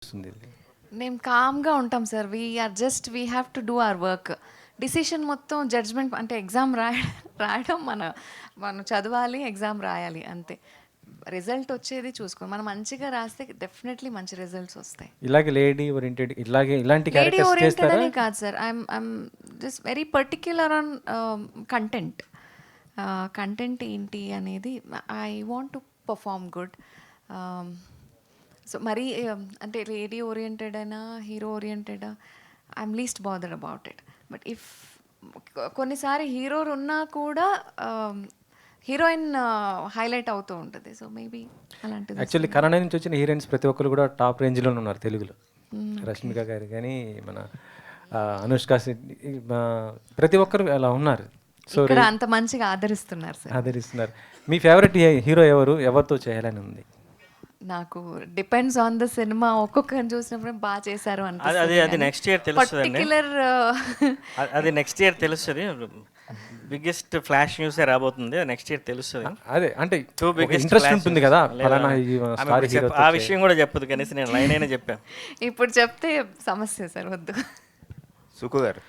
వస్తుంది ఇది. మేము కామ్గా ఉంటాం sir. We have to do our work. Decision మొత్తం జడ్జ్మెంట్ అంటే ఎగ్జామ్ రాయడం మనం చదవాలి, ఎగ్జామ్ రాయాలి అంతే. రిజల్ట్ వచ్చేది చూసుకో. మనం మంచిగా రాస్తే డెఫినెట్లీ మంచి రిజల్ట్స్ వస్తాయి. ఇలాగే లేడీ ఓరియంటెడ్ ఇలాంటి లేడీ క్యారెక్టర్స్ ఓరియంటెడ్ చేస్తారా? అని కాదు sir. I'm just very particular on content. Content ఏంటి అనేది I want to perform good. So మరీ అంటే లేడీ ఓరియంటెడ్ అయినా hero oriented I'm least bothered about it. But if కొన్నిసారి హీరో ఉన్నా కూడా హీరోయిన్ హైలైట్ అవుతూ ఉంటుంది. సో మేబీ అలాంటిది. యాక్చువల్లీ కన్నడ నుంచి వచ్చిన హీరోయిన్స్ ప్రతి ఒక్కరు కూడా టాప్ రేంజ్లో ఉన్నారు తెలుగులో. రష్మిక గారు కానీ మన అనుష్క శెట్టి ప్రతి ఒక్కరు అలా ఉన్నారు. సో ఇక్కడ అంత మంచిగా ఆదరిస్తున్నారు సార్. ఆదరిస్తున్నారు. మీ ఫేవరెట్ హీరో ఎవరితో చేయాలని ఉంది? నాకు డిపెండ్స్ ఆన్ ద సినిమా. ఒక్కొక్కరిని చూసినప్పుడు బాగా చేశారు అది నెక్స్ట్ ఇయర్ తెలుస్తుంది. పర్టిక్యులర్ అది నెక్స్ట్ ఇయర్ తెలుస్తుంది. బిగ్గెస్ట్ ఫ్లాష్ న్యూస్ రాబోతుంది, నెక్స్ట్ ఇయర్ తెలుస్తుంది. అదే అంటే టూ బిగ్గెస్ట్ ఇంట్రెస్ట్ ఉంటుంది కదా ఫలానా స్టార్ హీరో. ఆ విషయం కూడా చెప్పదు, కనీసం నేను లైన్ అయినా చెప్పాను. ఇప్పుడు చెప్తే సమస్య సార్, వద్దు. సుకు గారు